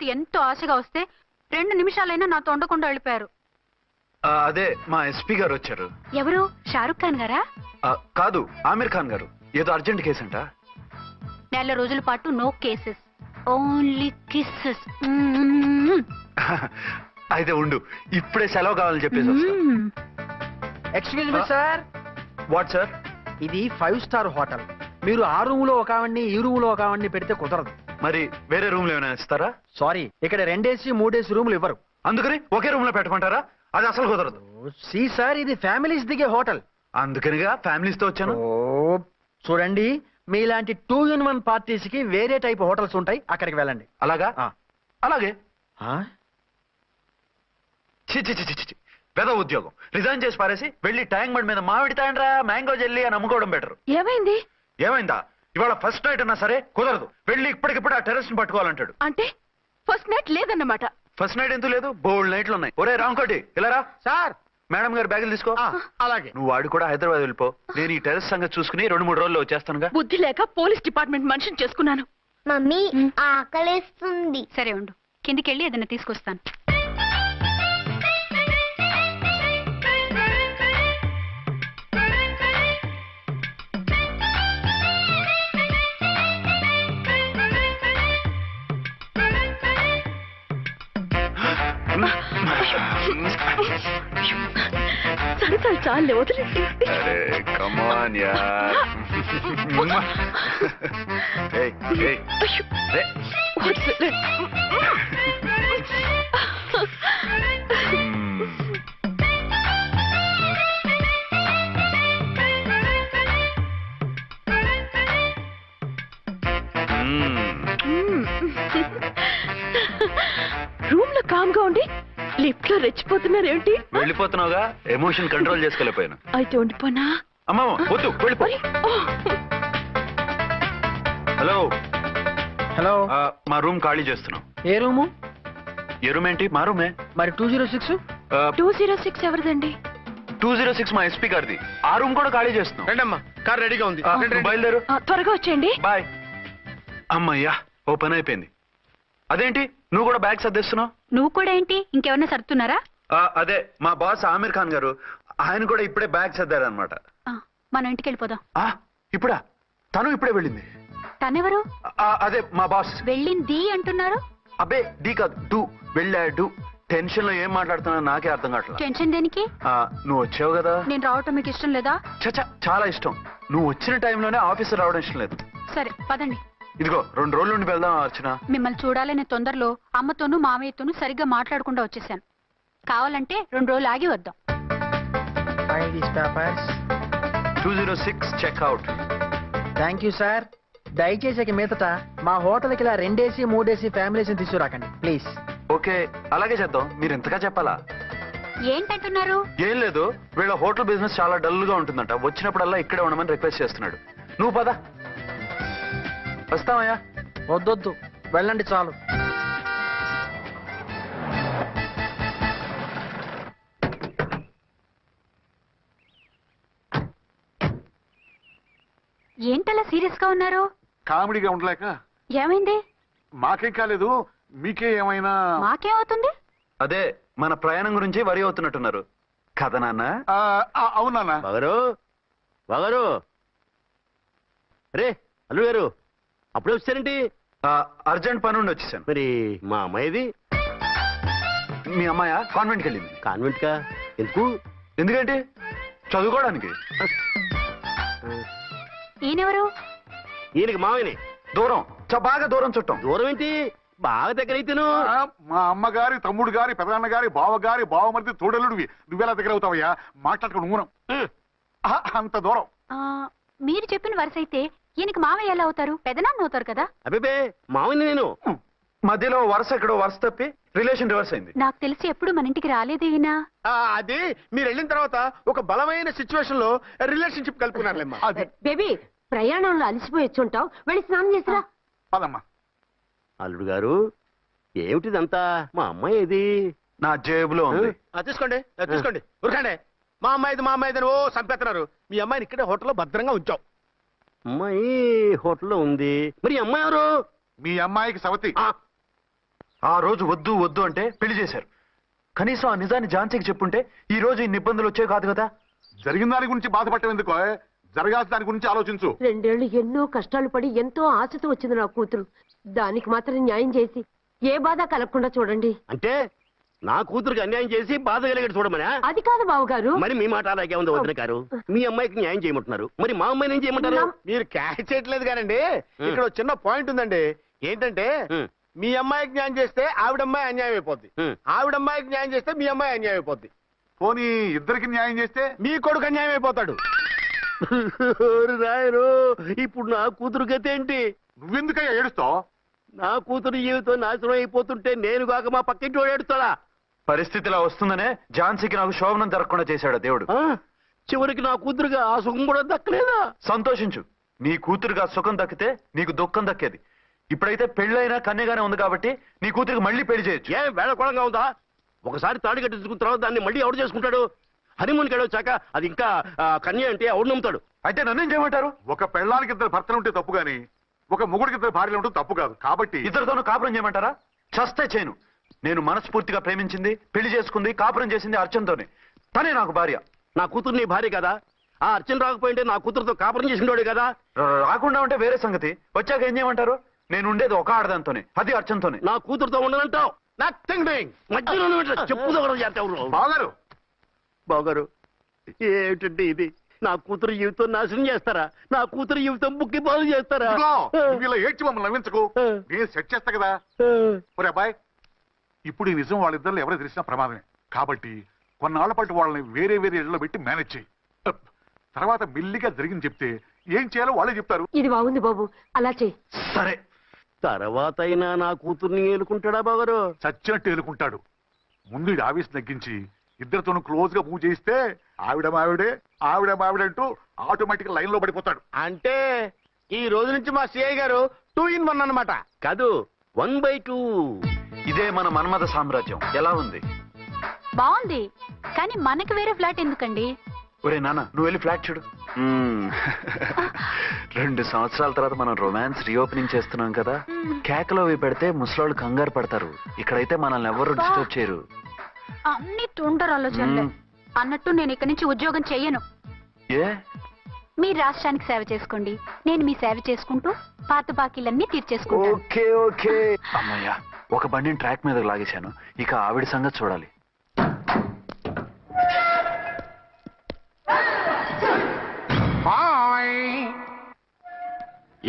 Lift ఎంతో ఆశగా వస్తే 2 నిమిషాలైనా నాతో ఉండకుండా వెళ్ళిపోయారు. అదే మా ఎస్పీ గారు వచ్చారు. ఎవరు? షారుఖ్ ఖాన్ గారా? కాదు, ఆమిర్ ఖాన్ గారు. ఏదో అర్జెంట్ కేసు అంట. 4 రోజుల పాటు నో కేసెస్, ఓన్లీ కిస్సెస్. అయితే ఉండు, ఇప్పుడే సెలవు కావాలని చెప్పేసి. Excuse me sir. What sir? ఇది 5 స్టార్ హోటల్. మీరు ఆ రూమ్ లో ఒక ఆవిడ్ని, ఈ రూమ్ లో ఒక ఆవిడ్ని పెడితే కుదరదు. మరి వేరే రూమ్ లో ఏమైనా ఇస్తారా? సారీ, ఇక్కడ 2 AC 3 AC రూములు ఇవ్వరు. అందుకని ఒకే రూమ్ లో పెట్టమంటారా? అది అసలు కుదరదు. సి సార్, ఇది ఫ్యామిలీస్ దిగే హోటల్. అందుకనిగా ఫ్యామిలీస్ తో వచ్చాను. చూడండి, మీలాంటి 2 in 1 పార్టీస్ కి వేరే టైప్ హోటల్స్ ఉంటాయి, అక్కడికి వెళ్ళండి. అలాగా? అలాగే. పెద్ద ఉద్యోగం రిజైన్ చేసి పారేసి వెళ్ళి ట్యాంక్ బండ్ మీద మామిడి తాండ్రా మ్యాంగో జెల్లీ అని అమ్ముకోవడం బెటర్. ఏమైంది? ఏమైందా? ఇవాళ ఫస్ట్ నైట్ అన్నా సరే కుదరదు. వెళ్ళి ఇప్పటికిప్పుడు ఆ టెర్రస్ ని పట్టుకోవాలంటాడు. అంటే ఫస్ట్ నైట్ లేదన్నమాట. ఫస్ట్ నైట్ ఎందుకు లేదు? బోల్డ్ నైట్లు ఉన్నాయి. ఒరే రాంకోటి, ఇలా రా. సార్, మేడం గారు బ్యాగులు తీసుకో. అలాగే. నువ్వు వాడు కూడా హైదరాబాద్ వెళ్ళిపో. నేను ఈ టెర్రస్ సంగతి చూసుకుని 2-3 రోజుల్లో వచ్చేస్తానుగా. బుద్ధి లేక పోలీస్ డిపార్ట్మెంట్ మనిషిని చేసుకున్నాను. మమ్మీ ఆకలేస్తుంది. సరే ఉండు, కిందికి వెళ్ళి ఏదైనా తీసుకొస్తాను. సరే చాలే, వదిలేసి. కమాన్ యార్. రూమ్ లో కామ్ గా ఉండి లిఫ్ట్ లో రెచ్చిపోతున్నారేంటి? వెళ్ళిపోతున్నావుగా, ఎమోషన్ కంట్రోల్ చేసుకోలేకపోయాను. అయితే ఉండిపోనా? అమ్మా వద్దు, వెళ్ళిపో. Hello hello. మా రూమ్ ఖాళీ చేస్తున్నాం. ఏ రూము? ఏ రూమ్ ఏంటి? మా రూమే. మరి 206? 206 ఎవరిదండి? 206 మా ఎస్పీ గారిది. ఆ రూమ్ కూడా ఖాళీ చేస్తున్నాం. రండమ్మా, కార్ రెడీగా ఉంది. బయలుదేరు. త్వరగా వచ్చేయండి. బాయ్. అమ్మయ్యా, ఓ పని అయిపోయింది. అదేంటి నువ్వు కూడా బ్యాగ్ సర్దేస్తున్నావు? నువ్వు కూడా ఏంటి, ఇంకెవరన్నా సర్దుతున్నారా? అదే మా బాస్ ఆమిర్ ఖాన్ గారు, ఆయన కూడా ఇప్పుడే బ్యాగ్ సర్దారనమాట. మనం ఇంటికి వెళ్ళిపోదాం. ఇప్పుడా? తను ఇప్పుడే వెళ్ళింది. తనెవరు? అదే మా బాస్. వెళ్ళింది అంటున్నారు. అబ్బే డీ కాదు, డూ. వెళ్ళాడు. టెన్షన్ లో ఏం మాట్లాడుతున్నా నాకే అర్థం కావట్లేదు. టెన్షన్ దేనికి? నువ్వు వచ్చావు కదా. నేను రావటం మీకు ఇష్టం లేదా? చచ్చా, చాలా ఇష్టం. నువ్వు వచ్చిన టైంలోనే ఆఫీస్ రావడం ఇష్టం లేదు. సరే పదండి. ఇదిగో 2 రోజుల నుండి వెళ్దాం అర్చన. మిమ్మల్ని చూడాలనే తొందరలో అమ్మతోనూ మామయ్యతోనూ సరిగ్గా మాట్లాడకుండా వచ్చేసాను. కావాలంటే 2 రోజులు ఆగి వద్దాం. 206 చెక్అవుట్. Thank you sir. దయచేసి మీదట మా హోటల్కి ఇలా 2 AC 3 AC ఫ్యామిలీస్ తీసుకురాకండి ప్లీజ్. ఓకే, అలాగే చేద్దాం. మీరు ఎంతగా చెప్పాలా? ఏంటంటున్నారు? ఏం లేదు, వీళ్ళ హోటల్ బిజినెస్ చాలా డల్ గా ఉంటుందంట. వచ్చినప్పుడల్లా ఇక్కడే ఉండమని రిక్వెస్ట్ చేస్తున్నాడు. నువ్వు పద. వస్తావయ్యా? వద్దొద్దు, వెళ్ళండి చాలు. ఏంటలా సీరియస్ గా ఉన్నారు? కామెడీగా ఉండలేక. ఏమైంది? మాకేం కాలేదు, మీకే ఏమైనా? మాకేమవుతుంది? అదే మన ప్రయాణం గురించి వరి అవుతున్నట్టున్నారు కదా నాన్న? అవునా? బాగారు రే అల్లు గారు, అప్పుడే వచ్చారేంటి? అర్జెంట్ పని ఉండి వచ్చేసాను. మరి మా అమ్మాయిది? మీ అమ్మాయ కాన్వెంట్కి వెళ్ళింది. కాన్వెంట్ కా? ఎందుకు? ఎందుకంటే చదువుకోవడానికి. ఈయనెవరు? ఈయనకి మామయ్యని. దూరం, బాగా దూరం చుట్టం. దూరం ఏంటి, బాగా దగ్గర అయితేను. మా అమ్మగారి తమ్ముడు గారి పెదనాన్న గారి బావగారి బావమరిది తోడలుడివి. నువ్వెలా దగ్గర అవుతావయ్యా? మాట్లాడుకుని ఊరం. అంత దూరం. మీరు చెప్పిన వరుస అయితే ఈయనకి మామయ్య ఎలా అవుతారు? పెదనాన్న అవుతారు కదా. అబ్బే మామయ్యని నేను. మధ్యలో వరుస ఎక్కడో వరుస తప్పి రిలేషన్ రివర్స్ అయింది. నాకు తెలిసి ఎప్పుడు మన ఇంటికి రాలేదు ఈయన. అది మీరు వెళ్ళిన తర్వాత ఒక బలమైన సిచ్యువేషన్ లో రిలేషన్షిప్ కలుపుకున్నారులేమ్మా. బేబీ, ప్రయాణంలో అలసిపోయి వచ్చుంటావు, వెళ్ళి స్నానం చేసిరా. పదమ్మా. అల్లుడు గారు, ఏమిటిదంతా? మా అమ్మాయి ఏది? నా జేబులో ఉంది. తీసుకోండి తీసుకోండి, ఉరకండి. మా అమ్మాయిది ఓ సంపేస్తున్నారు. మీ అమ్మాయిని ఇక్కడే హోటల్లో భద్రంగా ఉంచావు. అమ్మాయి హోటల్లో ఉంది. మరి అమ్మాయి ఎవరు? మీ అమ్మాయికి సవతి. ఆ రోజు వద్దు వద్దు అంటే పెళ్లి చేశారు. కనీసం ఆ నిజాన్ని ఝాన్సీకి చెప్పుంటే ఈ రోజు ఇన్ని ఇబ్బందులు వచ్చే కాదు కదా. జరిగిన దాని గురించి బాధపడటం ఎందుకో, జరగాల్సిన దాని గురించి ఆలోచించు. 2 ఏళ్లు ఎన్నో కష్టాలు పడి ఎంతో ఆశతో వచ్చింది నా కూతురు. దానికి మాత్రం న్యాయం చేసి ఏ బాధ కలగకుండా చూడండి. అంటే నా కూతురికి అన్యాయం చేసి బాధ కలిగేది చూడమనా? అది కాదు బావగారు. మరి మీ మాట అలాగే ఉంది వదిన గారు. మీ అమ్మాయికి న్యాయం చేయమంటున్నారు, మరి మా అమ్మాయిని ఏం చేయమంటారు? మీరు క్యాచ్ చేయట్లేదు కానండి. ఇక్కడ ఒక చిన్న పాయింట్ ఉందండి. ఏంటంటే మీ అమ్మాయికి న్యాయం చేస్తే ఆవిడమ్మాయి అన్యాయం అయిపోద్ది, ఆవిడమ్మాయికి న్యాయం చేస్తే మీ అమ్మాయి అన్యాయం అయిపోద్ది. పోనీ ఇద్దరికి న్యాయం చేస్తే మీ కొడుకు అన్యాయం అయిపోతాడు. రాయరు, ఇప్పుడు నా కూతురు గతి ఏంటి? నువ్వెందుకయ్యా ఏడుస్తావు? నా కూతురు జీవితం నాశనం అయిపోతుంటే నేను కాక మా పక్కింటి వాడు ఏడుస్తాడా? పరిస్థితిలా వస్తుందనే ఝాన్సీకి నాకు శోభనం జరగకుండా చేశాడు దేవుడు. చివరికి నా కూతురుగా ఆ సుఖం కూడా దక్కలేదా? సంతోషించు, నీ కూతురుగా సుఖం దక్కితే నీకు దుఃఖం దక్కేది. ఇప్పుడైతే పెళ్ళైనా కన్యగానే ఉంది కాబట్టి నీ కూతురికి మళ్ళీ పెళ్లి చేయొచ్చు. ఏం వేళకోళంగా ఉందా? ఒకసారి తాడి కట్టించుకున్న తర్వాత దాన్ని మళ్ళీ ఎవడు చేసుకుంటాడు? హనీమూన్కి వచ్చాక అది ఇంకా కన్య అంటే ఎవడు నమ్ముతాడు? అయితే నన్నేం చేయమంటారు? ఒక పెళ్ళానికి 2 భర్తలు ఉంటే తప్పు గాని ఒక మొగుడికి 2 భార్యలు ఉంటే తప్పు కాదు. కాబట్టి ఇద్దరితోనూ కాపురం చేయమంటారా? చస్తే చేయను. నేను మనస్ఫూర్తిగా ప్రేమించింది, పెళ్లి చేసుకుంది, కాపురం చేసింది అర్చనతోనే. తనే నాకు భార్య. నా కూతురు నీ భార్య కదా? ఆ అర్చన రాకపోయింటే నా కూతురుతో కాపురం చేసినోడే కదా? రాకుండా ఉంటే వేరే సంగతి. వచ్చాక ఏం చేయమంటారు? నేను ఉండేది ఒక ఆడదాంతోనే, అది అర్చనతోనే. నా కూతురుతో ఉండనంటావు? Nothing doing. మధ్యలో చెప్పు చేస్తావు బాగారు. బాగారు, ఏమిటండి ఇది? నా కూతురు జీవితం నాశనం చేస్తారా? నా కూతురు జీవితం బుక్కి పాలు చేస్తారా? ఇదిగో, నువ్వు ఇలా ఏడ్చి మమ్మల్ని నవ్వించకు. నేను సెట్ చేస్తా కదా. ఒరే అబ్బాయి, ఇప్పుడు ఈ నిజం వాళ్ళిద్దరిలో ఎవరు తెలిసినా ప్రమాదమే. కాబట్టి కొన్నాళ్ల పాటు వాళ్ళని వేరే వేరే ఇళ్లలో పెట్టి మేనేజ్ చేయి. తర్వాత మెల్లిగా జరిగింది చెప్తే ఏం చేయాలో వాళ్ళే చెప్తారు. ఇది బాగుంది బాబు, అలా చెయ్యి. సరే, తర్వాత అయినా నా కూతుర్ని ఏలుకుంటాడా బాగారు? చచ్చినట్టు ఏలుకుంటాడు. ముందు ఈ ఆవేశం తగ్గించి ఇద్దరితోనూ క్లోజ్ గా మూవ్ చేయిస్తే ఆవిడ మావిడే అంటూ ఆటోమేటిక్ లైన్ లో పడిపోతాడు. అంటే ఈ రోజు నుంచి మా సిఐ గారు 2 in 1 అన్నమాట. కాదు, 1/2. ఇదే మన మన్మథ సామ్రాజ్యం. ఎలా ఉంది? బాగుంది, కానీ మనకి వేరే ఫ్లాట్ ఎందుకండి? ఒరే నాన్న, నువ్వు వెళ్ళి ఫ్లాట్ చూడు. 2 సంవత్సరాల తర్వాత మనం రొమాన్స్ రీఓపెనింగ్ చేస్తున్నాం కదా. కేకలో అవి పెడితే ముసలోళ్ళు కంగారు పడతారు. ఇక్కడైతే మనల్ని ఎవరు డిస్టర్బ్ చేయరు. అన్ని తొందర ఆలోచనలే. అన్నట్టు నేను ఇక్కడి నుంచి ఉద్యోగం చెయ్యను. ఏ? మీ రాష్ట్రానికి సేవ చేసుకోండి, నేను మీ సేవ చేసుకుంటూ పాత బాకీలన్నీ తీర్చేసుకుంటాను. Okay okay. అమ్మయ్యా, ఒక బండిని ట్రాక్ మీద లాగేశాను. ఇక ఆవిడ సంగతి చూడాలి.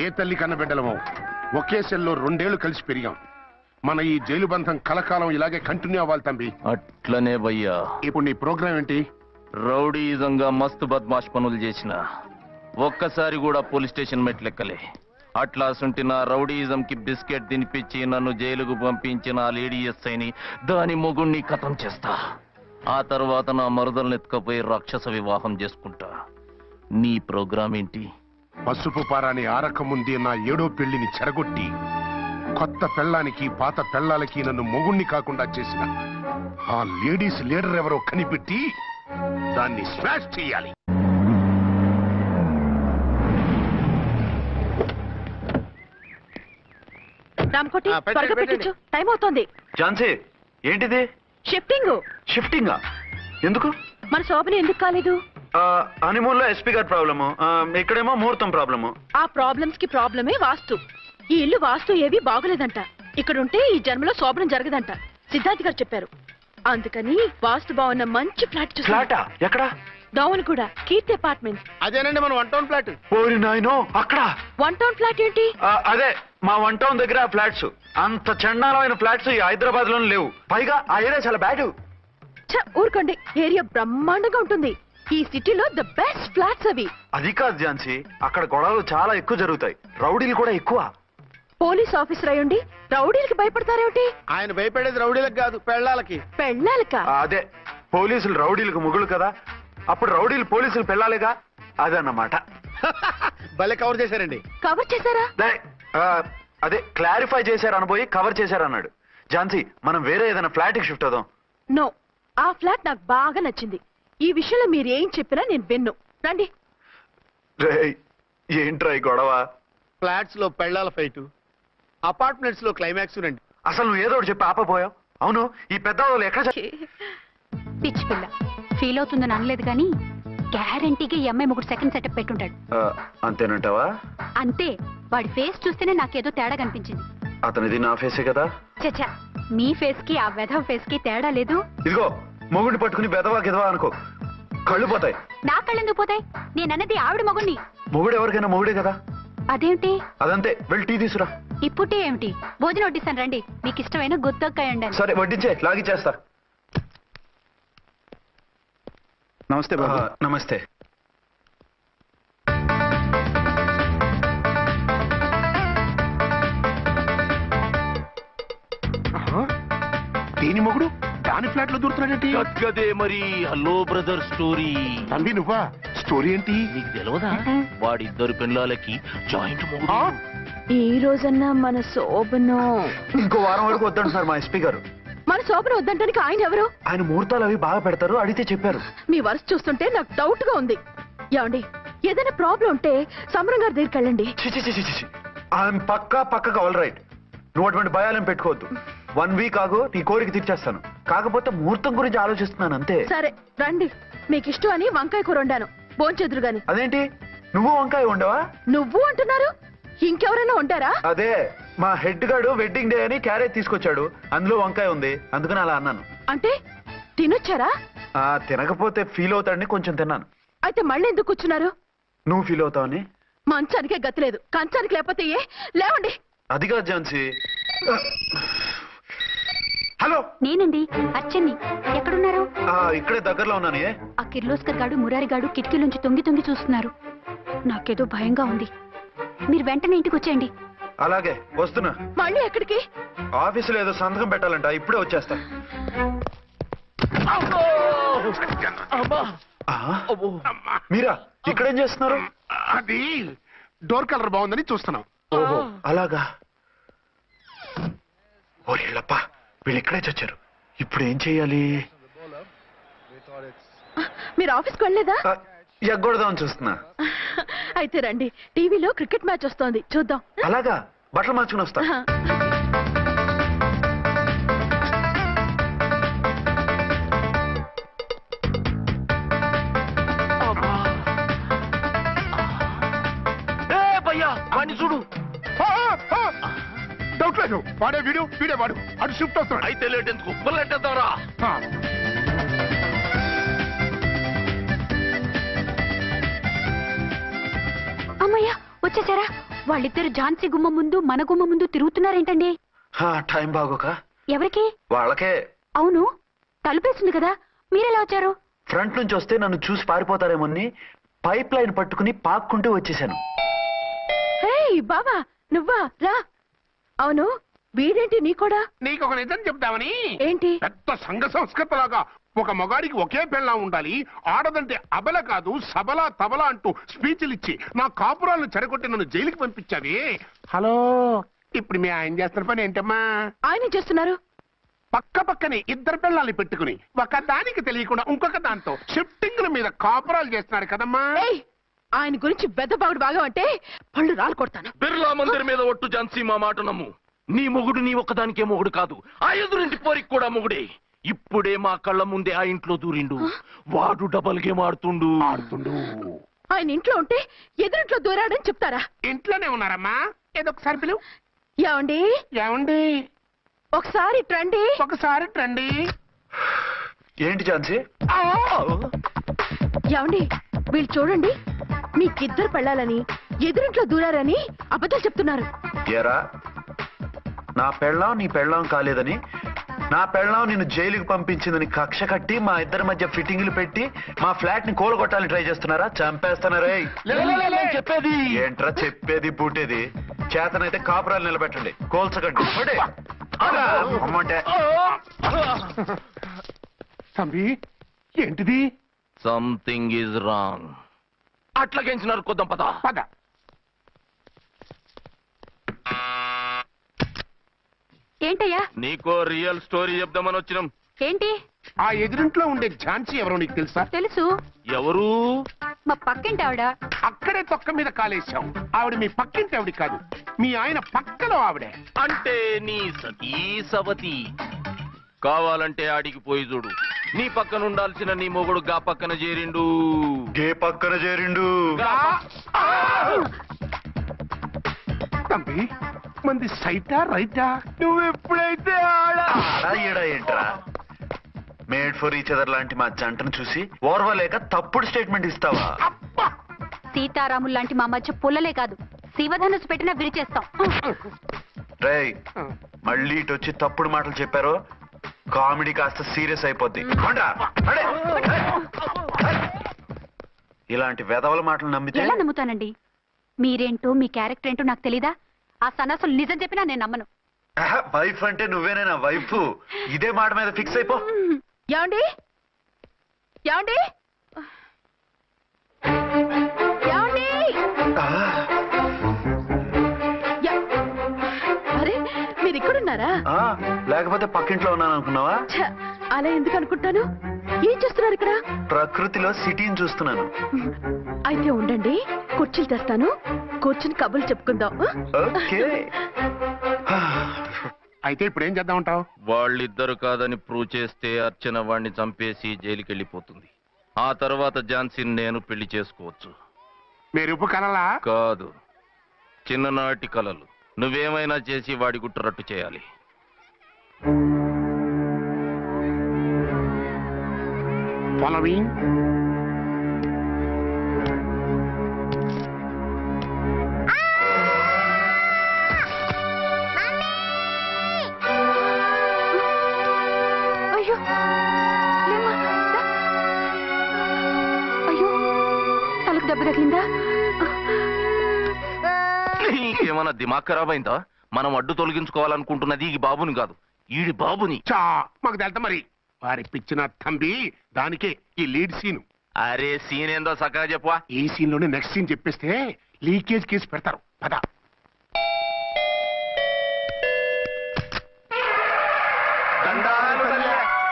ఏ తల్లి కన్న బిడ్డలమో ఒకే సెల్లో 2 ఏళ్లు కలిసి పెరిగాం. మన ఈ జైలు బంధం కలకాలం ఇలాగే కంటిన్యూ అవ్వాలి తంబి. అట్లనే భయ్యా. ఇప్పుడు నీ ప్రోగ్రామ్ ఏంటి? రౌడీజంగా మస్తు బద్మాష్ పనులు చేసిన ఒక్కసారి కూడా పోలీస్ స్టేషన్ మెట్లెక్కలే. అట్లాసుంటి నా రౌడీజం కి బిస్కెట్ తినిపించి నన్ను జైలుకు పంపించిన ఆ లేడీ ఎస్ఐని, దాని మొగుణ్ణి ఖతం చేస్తా. ఆ తర్వాత నా మరుదలను ఎత్తుకపోయి రాక్షస వివాహం చేసుకుంటా. నీ ప్రోగ్రామ్ ఏంటి? పసుపు పారాని ఆరక ముందే నా 7వ పెళ్లిని చెరగొట్టి కొత్త పెళ్ళానికి పాత పెళ్ళాలకి నన్ను మొగుణ్ణి కాకుండా చేసిన ఆ లేడీస్ లీడర్ ఎవరో కనిపెట్టి దాన్ని స్మాష్ చేయాలి. రామకోటి, త్వరగా పెట్టించు, టైం అవుతోంది. ఝాన్సీ, ఏంటిది? షిఫ్టింగ్. షిఫ్టింగా? ఎందుకు? మన శోభని ఎందుకు కాలేదు? హనీమూన్ లో ఎస్పీ గారి ప్రాబ్లము, ఇక్కడేమో ముహూర్తం ప్రాబ్లము. ఆ ప్రాబ్లమ్స్ కి ప్రాబ్లమే వాస్తు. ఈ ఇల్లు వాస్తు ఏవి బాగోలేదంట. ఇక్కడుంటే ఈ జన్మలో శోభనం జరగదంట సిద్ధార్థ్ గారు చెప్పారు. అందుకని వాస్తు బాగున్న మంచి ఫ్లాట్ చూసి. ఫ్లాటా? ఎక్కడ? డౌన్ కూడా, కీర్తి అపార్ట్మెంట్స్. అదేనండి మన 1 town ఫ్లాట్. ఓరి నాయనో, అక్కడ 1 town ఫ్లాట్ ఏంటి? అదే మా 1 town దగ్గర ఫ్లాట్స్. అంత చండాలమైన ఫ్లాట్స్ ఈ హైదరాబాద్ లోనే లేవు. పైగా ఆ ఏరియా చాలా బ్యాడ్. ఊరుకోండి, ఏరియా బ్రహ్మాండంగా ఉంటుంది. ఈ సిటీలో ద బెస్ట్ ఫ్లాట్స్ అవి. అది కాదు ఝాన్సీ, అక్కడ గొడవలు చాలా ఎక్కువ జరుగుతాయి, రౌడీలు కూడా ఎక్కువ. పోలీస్ ఆఫీసర్ అయ్యుండి రౌడీలకి భయపడతారేమిటి? ఆయన భయపడేది రౌడీలకు కాదు, పెళ్ళాలకి. పెళ్ళాలక? అదే, పోలీసులు రౌడీలకు ముగులు కదా, అప్పుడు రౌడీలు పోలీసులు పెళ్ళాలిగా, అదన్నమాట. భలే కవర్ చేశారండి. కవర్ చేశారా? అదే క్లారిఫై చేశారు అనబోయి కవర్ చేశారు అన్నాడు. ఝాన్సీ, మనం వేరే ఏదైనా ఫ్లాట్ కి షిఫ్ట్ అవుదాం. నో, ఆ ఫ్లాట్ నాకు బాగా నచ్చింది. ఈ విషయంలో మీరు ఏం చెప్పినా నేను విన్ను. రండి. ఏంట్రా ఈ గొడవ? ఫ్లాట్స్ లో పెళ్ళాల ఫైట్, అపార్ట్మెంట్స్ లో క్లైమాక్స్ రండి. అసలు నువ్వు ఏదో ఒకటి చెప్పి ఆపపోయావు. అవును, ఈ పెద్ద వాళ్ళు ఎక్కడ పిచ్చి పిల్ల ఫీల్ అవుతుందని అనలేదు కానీ గ్యారంటీగా ఈ అమ్మాయి ముగ్గురు సెకండ్ సెటప్ పెట్టుంటాడు. అంతేనంటావా? అంతే. వాడి ఫేస్ చూస్తేనే నాకేదో తేడా కనిపించింది. అతనిది నా ఫేసే కదా. చచ్చా, మీ ఫేస్ కి ఆ వెధవ ఫేస్ కి తేడా లేదు. ఇదిగో మొగుడిని పట్టుకుని బెదవా గిదవా అనుకో, కళ్ళు పోతాయి. నా కళ్ళెందుకు పోతాయి? నేనన్నది ఆవిడ మగుణ్ణి. మొగుడు ఎవరికైనా మొగుడే కదా. అదేమిటి? అదంతే. వెళ్ళి టీ తీసురా. ఇప్పుడే ఏమిటి? భోజనం వడ్డిస్తాను రండి. మీకు ఇష్టమైన గుత్తొక్కాయ ఉండండి. సరే వడ్డించే, లాగిచ్చేస్తా. నమస్తే బాబు. నమస్తే. దేని మొగుడు దాని ఫ్లాట్ లో దూరుతున్నాడేంటి? గదే మరి హలో బ్రదర్ స్టోరీ. తంబి నువ్వా? స్టోరీ ఏంటి? నీకు తెలియదా? వాడిద్దరు పిల్లలకి జాయింట్ మొగుడు. ఈ రోజన్నా మన శోభనం. ఇంకో వారం వరకు వద్దంటున్నారు మా ఎస్పీ గారు. మన శోభనం వద్దంటానికి ఆయన ఎవరు? ఆయన ముహూర్తాలు అవి బాగా పెడతారు, అడిగితే చెప్పారు. మీ వరుస చూస్తుంటే నాకు డౌట్ గా ఉంది. ఏమండి, ఏదైనా ప్రాబ్లం ఉంటే సమరం గారి దగ్గరికి వెళ్ళండి. ఆయన పక్కగా ఆల్ రైట్. నువ్వు అటువంటి భయాలను పెట్టుకోవద్దు. 1 వీక్ ఆగు, నీ కోరిక తీర్చేస్తాను. కాకపోతే ముహూర్తం గురించి ఆలోచిస్తున్నాను అంతే. సరే రండి, మీకు ఇష్టం అని వంకాయ కూర వండాను, భోంచెదురు గాని. అదేంటి నువ్వు వంకాయ ఉండవా? నువ్వు అంటున్నారు, ఇంకెవరైనా ఉంటారా? అదే మా హెడ్ గాడు వెడ్డింగ్ డే అని క్యారేజ్ తీసుకొచ్చాడు, అందులో వంకాయ ఉంది, అందుకని అలా అన్నాను. అంటే తినొచ్చారా? తినకపోతే ఫీల్ అవుతాడని కొంచెం తిన్నాను. అయితే మళ్ళీ ఎందుకు కూర్చున్నారు? నువ్వు ఫీల్ అవుతావని. మంచానికే గతి లేదు, కంచానికి లేకపోతే ఏ? లేవండి. అది కాదు ఝాన్సీ. హలో, నేనండి అచ్చన్ని. ఎక్కడున్నారు? ఇక్కడే దగ్గరలో ఉన్నాను. ఆ కిర్లోస్కర్ గాడు మురారి గాడు కిటికీలోంచి తొంగి తొంగి చూస్తున్నారు. నాకేదో భయంగా ఉంది. మీరు వెంటనే ఇంటికి వచ్చేయండి. అలాగే వస్తున్నా. మళ్ళీ ఎక్కడికి? ఆఫీసులో ఏదో సంతకం పెట్టాలంట, ఇప్పుడే వచ్చేస్తా. మీరా ఇక్కడేం చేస్తున్నారు? అది డోర్ కలర్ బాగుందని చూస్తున్నాం. ఓహో అలాగా. ఓరేళ్ళప్ప, వీళ్ళు ఇక్కడే చచ్చారు. ఇప్పుడు ఏం చెయ్యాలి? మీరు ఆఫీస్కి వెళ్ళలేదా? ఎగ్గొడదామని చూస్తున్నా. అయితే రండి, టీవీలో క్రికెట్ మ్యాచ్ వస్తోంది, చూద్దాం. అలాగా, బట్టలు మార్చుకుని వస్తా. వాడిని చూడు. డౌట్ లేదు, వాడే వీడియో వాడు అటు షిఫ్ట్ అవుతున్నాడు. అయితే లేట్ ఎందుకు, బుల్లెట్టేద్దాంరా. అమ్మయ్యా వచ్చేసారా? వాళ్ళిద్దరు ఝాన్సీ గుమ్మ ముందు మన గుమ్మ ముందు తిరుగుతున్నారేంటండి? టైం బాగోక. ఎవరికి? వాళ్ళకే. అవును, తలుపేసింది కదా, మీరెలా వచ్చారు? ఫ్రంట్ నుంచి వస్తే నన్ను చూసి పారిపోతారేమోని పైప్ లైన్ పట్టుకుని పాక్కుంటూ వచ్చేసాను. హే బాబా, నువ్వా? రా. అవును, వీడేంటి నీ కూడా? నీకు ఒక నిజం చెప్తామని. ఏంటి? పెద్ద సంఘ సంస్కృత లాగా ఒక మగాడికి ఒకే పెళ్ళం ఉండాలి, ఆడదంటే అబల కాదు సబలా తబలా అంటూ స్పీచ్లు ఇచ్చి నా కాపురాలను చెడగొట్టి నన్ను జైలుకి పంపించావి. హలో, ఇప్పుడు మీ ఆయన చేస్తున్న పని ఏంటమ్మా? ఆయన చేస్తున్నారు. పక్కనే ఇద్దరు పిల్లల్ని పెట్టుకుని ఒక దానికి తెలియకుండా ఇంకొక దాంతో షిఫ్టింగ్ల మీద కాపురాలు చేస్తున్నాడు కదమ్మా. ఆయన గురించి బెద్దబాగుడు బాగా అంటే పళ్ళు రాలు కొడతాను. బిర్లా మందిర్ మీద ఒట్టు ఝాన్సీ, మా మాట నమ్ము. నీ మొగుడు నీ ఒక్కదానికే మొగుడు కాదు, ఆ ఎదురింటి పోరికి కూడా మొగుడే. ఇప్పుడే మా కళ్ళ ముందే ఆ ఇంట్లో దూరిండు. వాడు డబల్ గేమ్ ఆడుతుండు. ఆయన ఇంట్లో ఉంటే ఎదురింట్లో దూరాడని చెప్తారా? ఇంట్లోనే ఉన్నారమ్మా, ఏదో ఒకసారి పిలువు. ఏమండి? ఏమండి? ఒకసారి ట్రండి. ఒకసారి ట్రండి. ఏంటి ఝాన్సీ? ఏమండి, వీళ్ళు చూడండి, మీకిద్దరు పెళ్ళాలని ఎదురింట్లో దూరారని అబద్ధాలు చెప్తున్నారు. ఏరా, నా పెళ్ళాం నీ పెళ్ళాం కాలేదని, నా పెళ్ళాం నిన్ను జైలుకి పంపించిందని కక్ష కట్టి మా ఇద్దరి మధ్య ఫిట్టింగ్లు పెట్టి మా ఫ్లాట్ ని కూలగొట్టాలని ట్రై చేస్తున్నారా? చంపేస్తున్నారే. చెప్పేది ఏంట్రా చెప్పేది పూటేది? చేతనైతే కాపురాలు నిలబెట్టండి, కోల్చకండి. అమ్మంటే తంబి, ఏంటిది? Something is wrong. అట్లాగెంచినారు కొద్దాం, పద పద. ఏంటయ్యా? నీకో రియల్ స్టోరీ చెప్దామని వచ్చినాం. ఏంటి? ఆ ఎదురింట్లో ఉండే ఝాన్సీ ఎవరో నీకు తెలుసా? తెలుసు. ఎవరు? మా పక్కింటి ఆవిడ. అక్కడే తొక్క మీద కాలేశావు. ఆవిడ మీ పక్కింటి ఆవిడ కాదు, మీ ఆయన పక్కలో ఆవిడే. అంటే నీ సతీ సవతి. కావాలంటే ఆడికి పోయి చూడు. నీ పక్కన ఉండాల్సిన నీ మొగుడు గా పక్కన చేరిండు. గే పక్కన చేరిండు. తంబి మంది సైటా రైటా? నువ్వు ఎప్పుడైతే ఈడా ఏంట్రా? మేడ్ ఫర్ ఈచ్ అదర్ లాంటి మా జంటను చూసి ఓర్వలేక తప్పుడు స్టేట్మెంట్ ఇస్తావా? సీతారాములు లాంటి మా మధ్య పుల్లలే కాదు, శివధనుసు పెట్టినా విరిచేస్తాం. రేయ్, మళ్ళీ ఇటు వచ్చి తప్పుడు మాటలు చెప్పారో కామెడీ కాస్త సీరియస్ అయిపోద్ది. కొండ్రా, అడే. ఇలాంటి వెధవల మాటలు నమ్మితే ఎలా నమ్ముతానండి? మీరేంటో మీ క్యారెక్టర్ ఏంటో నాకు తెలీదా? ఆ సన్నాసులు నిజం చెప్పినా నేను నమ్మను. వైఫ్ అంటే నువ్వేనా వైఫ్? ఇదే మాట మీద ఫిక్స్ అయిపో. ఏమండి ఏమండి ఏమండి? అరే మీరు ఇక్కడున్నారా? లేకపోతే పక్కింట్లో ఉన్నాను అనుకున్నావా? ఛ, అలా ఎందుకు అనుకుంటాను? ఏం చేస్తున్నారు ఇక్కడ? ప్రకృతిలో సిటీని చూస్తున్నాను. అయితే ఉండండి, కుర్చీలు తెస్తాను, కూర్చుని కబుర్లు చెప్పుకుందాం. ఓకే. అయితే ఇప్పుడు ఏం చేద్దాం అంటావు? వాళ్ళిద్దరు కాదని ప్రూవ్ చేస్తే అర్చన వాణ్ణి చంపేసి జైలుకి వెళ్ళిపోతుంది. ఆ తర్వాత ఝాన్సీని నేను పెళ్లి చేసుకోవచ్చు. మీరు ఉప్పు కలలా? కాదు, చిన్ననాటి కలలు. నువ్వేమైనా చేసి వాడి గుట్టు రట్టు చేయాలి. ఫాలోయింగ్. అయ్యో లేమ్మా, దా. అయ్యో తలకు దెబ్బ తగిలిందా? నీకేమన్నా దిమాగ్ ఖరాబ్ అయిందా? మనం అడ్డు తొలగించుకోవాలనుకుంటున్నది ఈ బాబుని కాదు, ఈడి బాబుని. చా మాకు తెలుతా మరి. వారి పిచ్చిన తంబి దానికే ఈ లీడ్ సీన్. అరే సీన్ ఏందో సక్కగా చెప్పవా? ఈ సీన్ లోనే నెక్స్ట్ సీన్ చెప్పేస్తే లీకేజ్ కేసు పెడతారు. పద.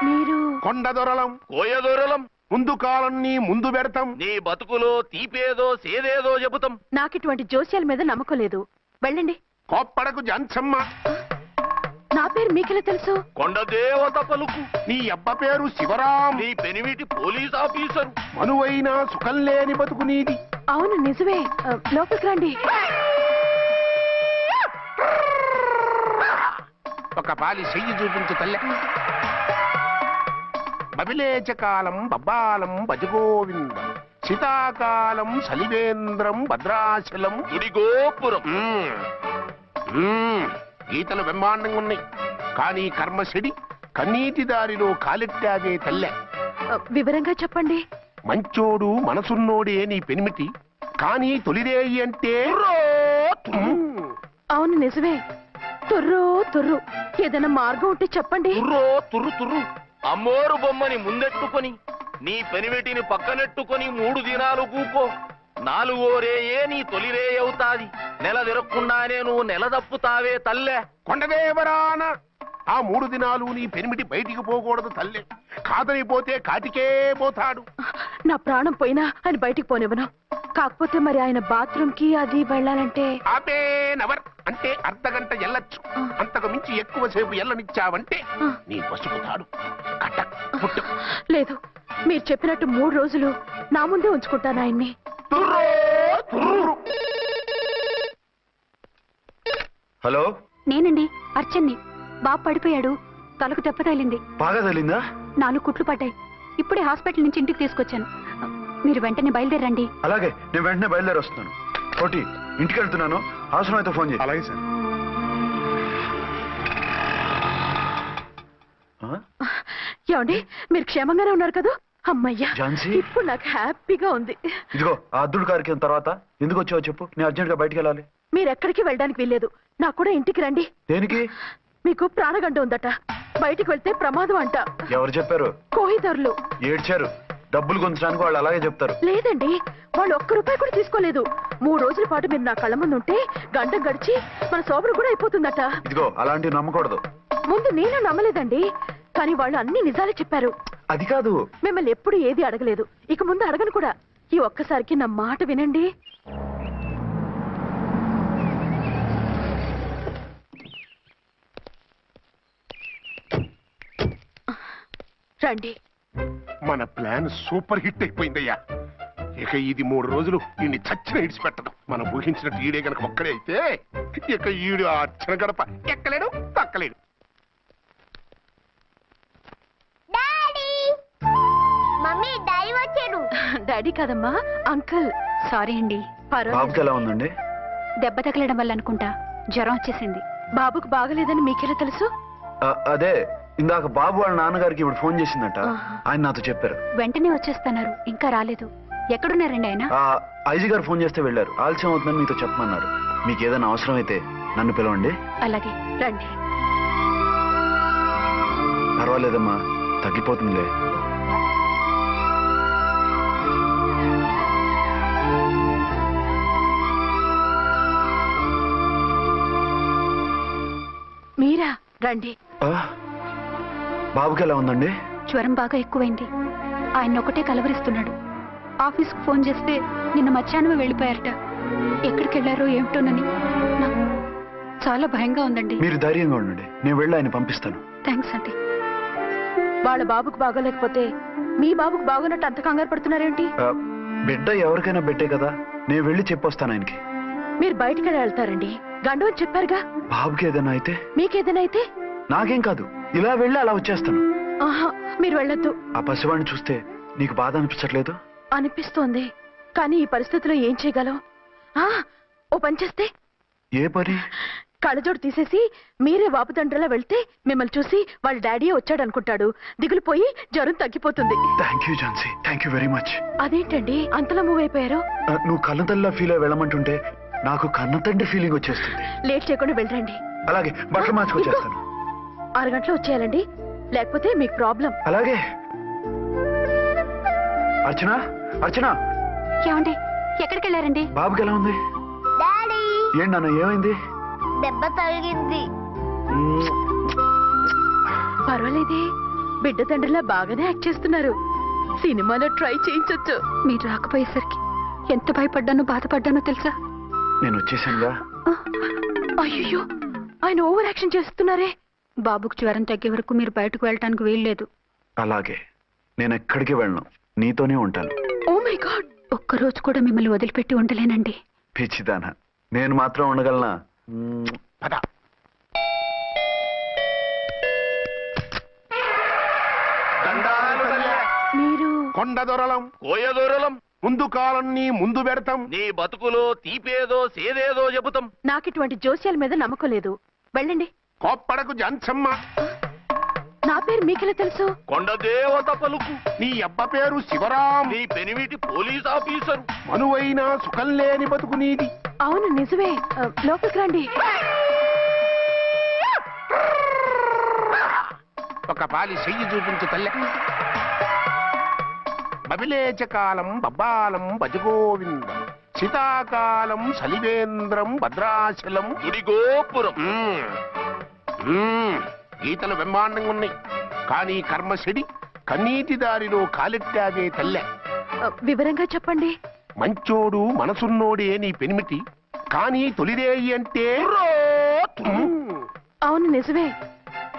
మీరు కొండ దొరలం, కోయ దూరలం, ముందు కాలన్నీ ముందు పెడతాం. నీ బతుకులో తీపేదో సేదేదో చెబుతాం. నాకు ఇటువంటి జోస్యాల మీద నమ్మకం లేదు. వెళ్ళండి. కోప్పడకు జాన్సమ్మ. నా పేరు మీకెలా తెలుసు? కొండ దేవత పలుకు. నీ అబ్బ పేరు శివరాం. నీ పెనిమిటి పోలీస్ ఆఫీసరు. మనువైన సుఖం లేని బతుకు నీది. అవును నిజమే. లోపలికి రండి. ఒక పాలి చెయ్యి చూపించు తల్లె. బబిలేచకాలం బబ్బాలం భజగోవిందం, శీతాకాలం సలివేంద్రం భద్రాచలం గుడిగోపురం. గీతలు బ్రహ్మాండంగా ఉన్నాయి, కానీ కర్మశడి కన్నీటి దారిలో కాలెట్టాదే తల్లె. వివరంగా చెప్పండి. మంచోడు మనసున్నోడే నీ పెనిమిటి, కానీ తొలిరేయి అంటే అవును నిజమే. తుర్రు తుర్రు. ఏదైనా మార్గం ఉంటే చెప్పండి. తుర్రో తుర్రు తుర్రు. అమ్మోరు బొమ్మని ముందెట్టుకొని నీ పెనిమిటిని పక్కనెట్టుకొని 3 దినాలు కూకో. 4వ రేయే నీ తొలి రే అవుతాది. నెల తిరగకుండానే నువ్వు నెల తప్పుతావే తల్లే. కొండదేవరాన ఆ 3 దినాలు నీ పెనిమిటి బయటికి పోకూడదు తల్లే. కాదని పోతే కాటికే పోతాడు. నా ప్రాణం పోయినా ఆయన బయటికి పోనివ్వను. కాకపోతే మరి ఆయన బాత్రూమ్ కి అది వెళ్ళాలంటే ఆపేనవర్ అంటే అర్ధగంట ఎల్లొచ్చు. అంతకు మించి ఎక్కువసేపు ఎల్లనిచ్చావంటే నీ పసుపుతాడు కటక్ పుట్టు. లేదు, మీరు చెప్పినట్టు 3 రోజులు నా ముందే ఉంచుకుంటాను ఆయన్ని. హలో, నేనండి అర్చన్ని. బాబు పడిపోయాడు, తలకు దెబ్బ తగిలింది. బాగా తగిలిందా? 4 కుట్లు పడ్డాయి. ఇప్పుడే హాస్పిటల్ నుంచి ఇంటికి తీసుకొచ్చాను. మీరు వెంటనే బయలుదేరండి. అలాగే, నేను వెంటనే బయలుదేరి వస్తున్నాను. కోటి, ఇంటికి వెళ్తున్నాను, అవసరమైతే ఫోన్ చేయి. అలాగే సార్. ఏమండి, మీరు క్షేమంగానే ఉన్నారు కదా? అమ్మయ్యా, ఝాన్సీ? ఇప్పుడు నాకు హ్యాపీగా ఉంది. ఇదిగో ఆ అద్దుడు కార్యక్రమం తర్వాత ఎందుకు వచ్చావో చెప్పు, నేను అర్జెంట్ గా బయటికి వెళ్ళాలి. మీరు ఎక్కడికి వెళ్ళడానికి వీల్లేదు. నాకు కూడా ఇంటికి రండి. దేనికి? మీకు ప్రాణగంట ఉందట. బయటికి వెళ్తే ప్రమాదం అంట. ఎవరు చెప్పారు? కోహిదర్లు ఏడ్చారు. డబ్బులు గుంచడానికి వాళ్ళు అలాగే చెప్తారు. లేదండి, వాళ్ళు ₹1 కూడా తీసుకోలేదు. 3 రోజుల పాటు మీరు నా కళ్ళ ముందు ఉంటే గంట గడిచి మన శోభను కూడా అయిపోతుందట. ఇదిగో అలాంటివి నమ్మకూడదు. ముందు నేను నమ్మలేదండి, కానీ వాళ్ళు అన్ని నిజాలే చెప్పారు. అది కాదు, మిమ్మల్ని ఎప్పుడు ఏది అడగలేదు, ఇక ముందు అడగను కూడా. ఈ ఒక్కసారికి నా మాట వినండి. రండి. మన ప్లాన్ సూపర్ హిట్ అయిపోయిందయ్యా. ఇక ఇది 3 రోజులు ఈయన్ని చచ్చిన ఇడిచిపెట్టడం. మనం ఊహించినట్టు ఈడే గనక ఒక్కడే అయితే ఇక ఈడు ఆ అర్చన గడప ఎక్కలేడు తక్కలేడు. డాడీ మమ్మీ డాడీ వచ్చారు. డాడీ కాదమ్మా, అంకుల్. సారీ అండి. బాబుకి ఎలా ఉందండి? దెబ్బ తగలడం వల్ల అనుకుంటా జ్వరం వచ్చేసింది. బాబుకు బాగలేదని మీకెలా తెలుసు? అదే ఇందాక బాబు వాళ్ళ నాన్నగారికి ఇప్పుడు ఫోన్ చేసిందట. ఆహా. ఆయన నాతో చెప్పారు. వెంటనే వచ్చేస్తున్నారు. ఇంకా రాలేదు. ఎక్కడున్నారండి ఆయన? ఐజీ గారు ఫోన్ చేస్తే వెళ్ళారు. ఆలస్యం అవుతుందని మీతో చెప్పమన్నారు. మీకు ఏదైనా అవసరం అయితే నన్ను పిలవండి. అలాగే. రండి. పర్వాలేదమ్మా, తగ్గిపోతుందిలే. మీరా? రండి. బాబుకి ఎలా ఉందండి? జ్వరం బాగా ఎక్కువైంది. ఆయన ఒకటే కలవరిస్తున్నాడు. ఆఫీస్కు ఫోన్ చేస్తే నిన్న మధ్యాహ్నమే వెళ్ళిపోయారట. ఎక్కడికి వెళ్ళారో ఏమిటోనని నాకు చాలా భయంగా ఉందండి. మీరు ధైర్యంగా ఉండండి, నేను వెళ్ళి ఆయన పంపిస్తాను. థ్యాంక్స్ అండి. వాళ్ళ బాబుకు బాగోలేకపోతే మీ బాబుకు బాగోనట్టు అంత కంగారు పడుతున్నారేంటి? బిడ్డ ఎవరికైనా బిడ్డే కదా, నేను వెళ్ళి చెప్పొస్తాను ఆయనకి. మీరు బయటికి వెళ్తారండి. గండు అని చెప్పారుగా. బాబుకి ఏదైనా అయితే? మీకేదైనా అయితే? నాకేం కాదు, ఇలా వెళ్ళి అలా వచ్చేస్తాను. ఆహా, మీరు వెళ్ళొద్దు. ఆ పసివాడిని చూస్తే నీకు బాధ అనిపించట్లేదు? అనిపిస్తోంది, కానీ ఈ పరిస్థితిలో ఏం చేయగలం? ఓ పని చేస్తే? ఏ పని? కళ్ళజోడు తీసేసి మీరే వాపుతండ్రిలా వెళ్తే మిమ్మల్ని చూసి వాళ్ళ డాడీ వచ్చాడు అనుకుంటాడు. దిగులు పోయి జ్వరం తగ్గిపోతుంది. Thank you Jhansi, thank you very much. అదేంటండి అంతలా మూవ్ అయిపోయారు? నువ్వు కన్నతల్లిలా ఫీల్ అయి వెళ్ళమంటుంటే నాకు కన్నతండ్రి ఫీలింగ్ వచ్చేస్తుంది. లేట్ చేయకుండా వెళ్ళండి. అలాగే, బట్టలు మార్చుకొచ్చేస్తాను. 6 గంటలు వచ్చేయాలండి, లేకపోతే మీకు ప్రాబ్లం. అలాగే. అర్చన, అర్చన. ఏమండి, ఎక్కడికి వెళ్ళారండి? బాబుకి ఎలా ఉంది? డాడీ ఏంటి నాన్న, ఏమైంది? దెబ్బ తగిలింది. పర్వాలేదే, బిడ్డ తండ్రిలా బాగానే యాక్ట్ చేస్తున్నారు. సినిమాలో ట్రై చేయించొచ్చు. మీరు రాకపోయేసరికి ఎంత భయపడ్డానో బాధపడ్డానో తెలుసా? నేను వచ్చేసానుగా. అయ్యో, ఆయన ఓవర్ యాక్షన్ చేస్తున్నారే. బాబుకు జ్వరం తగ్గే వరకు మీరు బయటకు వెళ్ళటానికి వీల్లేదు. అలాగే, నేను ఎక్కడికి వెళ్ళను, నీతోనే ఉంటాను. Oh my god. ఒక్కరోజు కూడా మిమ్మల్ని వదిలిపెట్టి ఉండలేనండి. పిచ్చిదానా, నేను మాత్రం ఉండగలనా? పద. మీరు కొండ దొరలం కోయ దూరలం ముందు కాలన్నీ ముందు పెడతాం. నీ బతుకులో తీపేదో సేదేదో చెబుతాం. నాకు ఇటువంటి జోస్యాల మీద నమ్మకం లేదు. వెళ్ళండి. కోప్పడకు జాన్సమ్మ. నా పేరు మీకెలా తెలుసు? కొండ దేవత పలుకు. నీ అబ్బ పేరు శివరాం. నీ పెనిమిటి పోలీస్ ఆఫీసరు. మనువైన సుఖం లేని బతుకు నీది. అవును, నిజమే. లోపలికి రండి. ఒక పాలి చెయ్యి చూపించు తల్లె. బబిలేచకాలం బబ్బాలం భజగోవిందం, శీతాకాలం సలివేంద్రం భద్రాచలం గుడిగోపురం. గీతలు బ్రహ్మాండంగా ఉన్నాయి, కానీ కర్మశడి కన్నీటి దారిలో కాలెట్టాగే తల్లె. వివరంగా చెప్పండి. మంచోడు మనసున్నోడే నీ పెనిమిటి, కానీ తొలిరేయి అంటే అవును, నిజమే.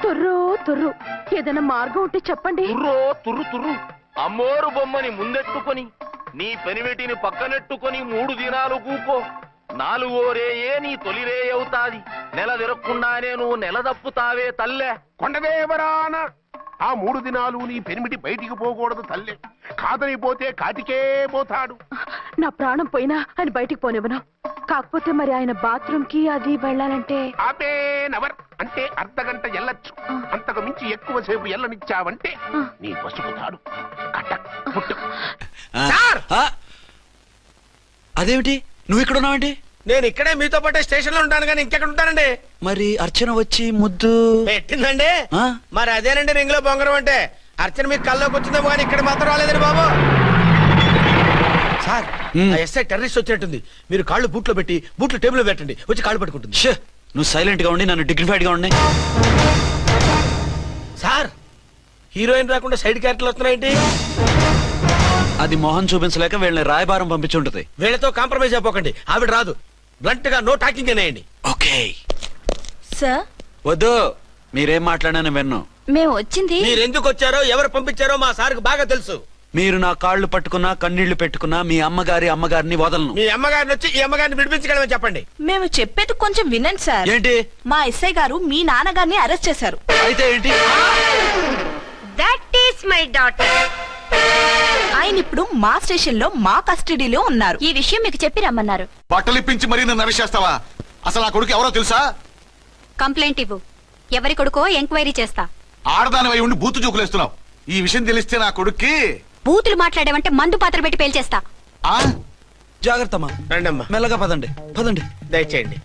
తుర్రు తుర్రు. ఏదైనా మార్గం ఉంటే చెప్పండి. తుర్రో తుర్రు తుర్రు. అమ్మోరు బొమ్మని ముందెట్టుకొని నీ పెనిమిటిని పక్కనెట్టుకొని 3 దినాలు కూకో. 4వ రేయే నీ తొలి రే అవుతాది. నెల తిరగకుండానే నువ్వు నెల తప్పుతావే తల్లే. కొండదేవరాన ఆ 3 దినాలు నీ పెనిమిటి బయటికి పోకూడదు తల్లే. కాదని పోతే కాటికే పోతాడు. నా ప్రాణం పోయినా ఆయన బయటికి పోనివ్వను. కాకపోతే మరి ఆయన బాత్రూమ్ కి అది వెళ్ళాలంటే ఆపేనవర్ అంటే అర్ధగంట ఎల్లొచ్చు. అంతకు మించి ఎక్కువసేపు ఎల్లనిచ్చావంటే నీ పసుపుతాడు కటక్ పుట్టు. అదేమిటి నువ్వు ఇక్కడ ఉన్నావేంటి? నేను ఇక్కడే మీతో పాటే స్టేషన్ లో ఉంటాను కానీ ఇంకెక్కడ ఉంటానండి. మరి అర్చన వచ్చి ముద్దు పెట్టిందండి. ఆ? మరి అదేనండి రింగ్ లో బొంగరం అంటే. అర్చన మీకు కల్లోకి వచ్చిందేమో కానీ ఇక్కడ మాత్రం రాలేదండి బాబు. సార్, ఎస్ఐ టెర్రరిస్ట్ వచ్చినట్టుంది. మీరు కాళ్ళు బూట్లో పెట్టి బూట్లు టేబుల్ పెట్టండి, వచ్చి కాళ్ళు పట్టుకుంటుంది. ఛే, నువ్వు సైలెంట్ గా ఉండి నన్ను డిగ్నిఫైడ్ గా ఉండి. సార్, హీరోయిన్ రాకుండా సైడ్ క్యారెక్టర్లు వస్తున్నాయేంటి? అది మొహం చూపించలేక వీళ్ళని రాయబారం పంపించుంటది. వీళ్ళతో కాంప్రమైజ్ అయిపోకండి, ఆవిడ రాదు. బ్లంట్ గా నో టాకింగ్ అనేయండి. ఓకే సార్ వద్దు, మీరేం మాట్లాడానని విన్ను. మేము వచ్చింది మీరెందుకు వచ్చారో ఎవరు పంపించారో మా సార్కు బాగా తెలుసు. మీరు నా కాళ్ళు పట్టుకున్నా కన్నీళ్లు పెట్టుకున్నా మీ అమ్మగారిని వదలను. మీ అమ్మగారిని వచ్చి ఈ అమ్మగారిని విడిపించగలమని చెప్పండి. మేము చెప్పేది కొంచెం వినండి సార్. ఏంటి? మా ఎస్ఐ గారు మీ నాన్నగారిని అరెస్ట్ చేశారు. అయితే ఏంటి? That is my daughter. ఆయన ఇప్పుడు మా స్టేషన్ లో మా కస్టడీలో ఉన్నారు. ఈ విషయం మీకు చెప్పి రమ్మన్నారు. బట్టలిప్పించి మరీ నన్ను అరెస్ట్ చేస్తావా? అసలు ఆ కొడుకు ఎవరో తెలుసా? కంప్లైంట్ ఇవ్వు. ఎవరి కొడుకో ఎంక్వైరీ చేస్తా. ఆడదానివై ఉండి బూతు జోకులేస్తున్నావు. ఈ విషయం తెలిస్తే నా కొడుక్కి బూతులు మాట్లాడేవంటే మందు పాత్ర పెట్టి పేల్చేస్తా. ఆ జాగ్రత్తమ్మా, రండమ్మా, మెల్లగా పదండి. దయచేయండి.